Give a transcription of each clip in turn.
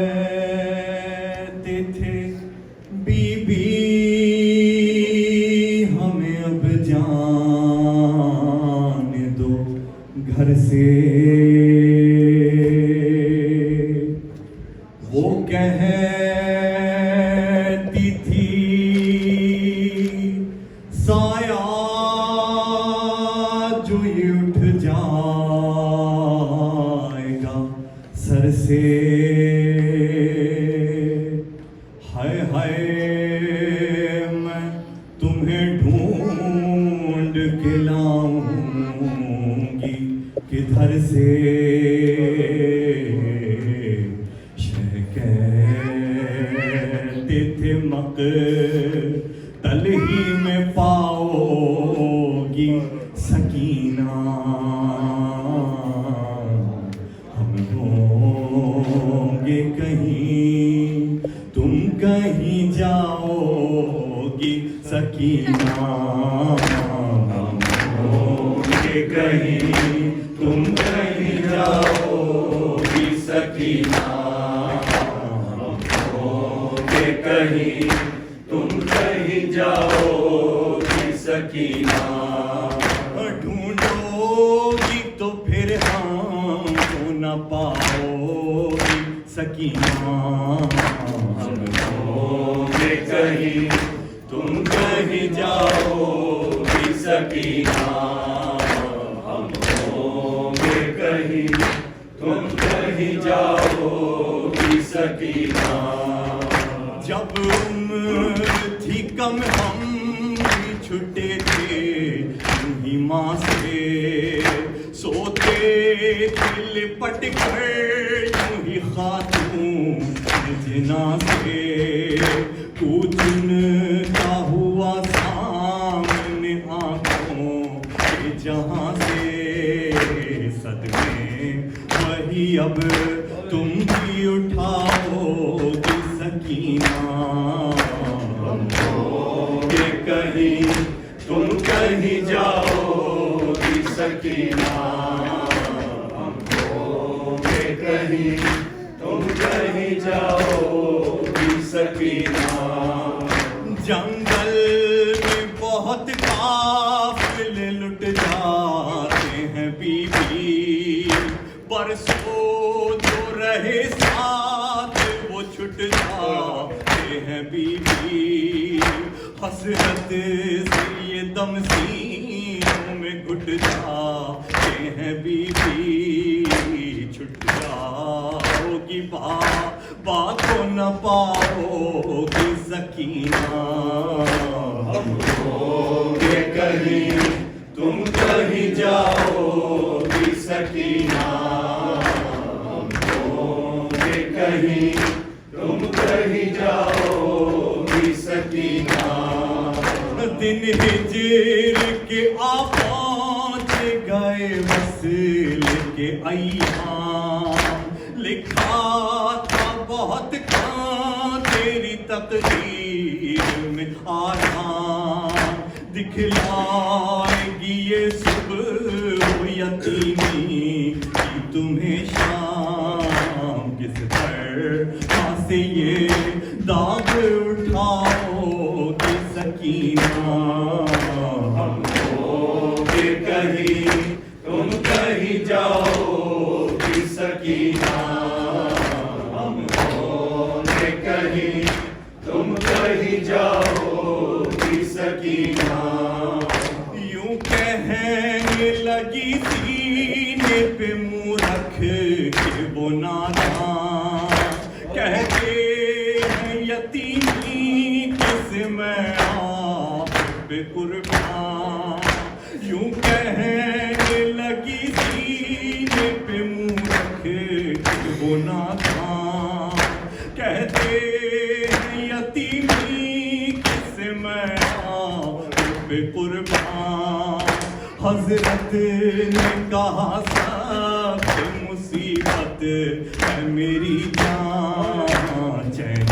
कहते थे बीबी हमें अब जाने दो घर से, वो कहती थी साया जो ये उठ जाएगा सर से, हाय हाय मैं तुम्हें ढूंढ के लाऊंगी किधर से, कहते थे मक़तल ही में पाओगी सकीना, हम होंगे कहीं तुम कहीं जाओगी सकीना, हम होंगे कहीं तुम कहीं जाओगी सकीना, कहीं तुम कहीं जाओगी सकीना, ढूंढोगी तो फिर हमको न पाओगी सकीना, हम होंगे कहीं तुम कहीं जाओगी सकीना, हम होंगे कहीं तुम कहीं जाओगी सकीना, जब उम्र थी कम हम भी छुटे थे ही माँ से, सोते लिपट कर यूं ही खातून जिना से, पूछता हुआ सामने आँखों के जहाँ से, सदमे वही अब तुम भी उठाओगी सकीना, हम होंगे कहीं तुम कहीं जाओगी सकीना, हम होंगे कहीं तुम कहीं जाओगी सकीना, जंगल में बहुत काफिले लुट जाते हैं बीबी, परसों जो रहे साथ वो छुट जाते हैं बीबी, हसरत से ये दम सीनों में घुट जाते हैं बीबी, छुट जाओगी बात को न पाओगी सकीना, हम होंगे कहीं तुम कहीं जाओगी सकीना, हम होंगे कहीं तुम कहीं जाओगी सकीना, दिन हिजर के आ पहुंच गए वसल के अय्याम, लिखा था बहुत कहाँ तेरी तकदीर में आराम, दिखलाएगी ये सुबह यतीमी की तुम्हें शाम, किस तरह से ये दाग उठाओगी सकीना, हम होंगे कहीं तुम कहीं जाओगी सकीना, हम होंगे कहीं तुम कहीं जाओगी सकीना, यूं कहने लगी सीने पे मुँह रख के वो नादान, कहते हैं यतीमी किस मैं आप पे कुर्बान, यूं कहने लगी सीने पे मुँह रख के वो नादान, कहते हैं यतीमी किस मैं आप पे कुर्बान, हजरत ने कहा सबसे मुसीबत है मेरी जान, चैन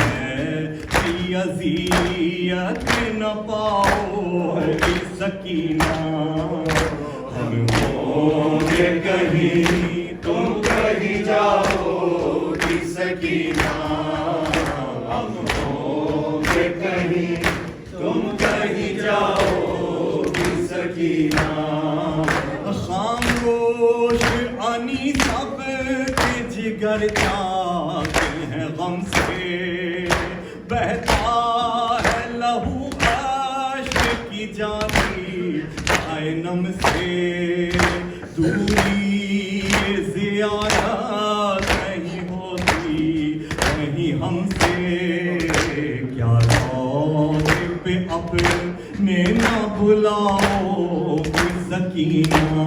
की अज़ियत न पाओगी सकीना, हम होंगे कहीं तुम कहीं जाओगी सकीना। हम होंगे कहीं तुम कहीं जाओगी सकीना। खामोश आनी सब के जिगर जाते हैं गम से, बहता है लहू आश्क की जाती आयनम से। दूरी ज़ियारत नहीं होती नहीं हमसे, क्या दौर पे अपने ना बुलाओ सकीना।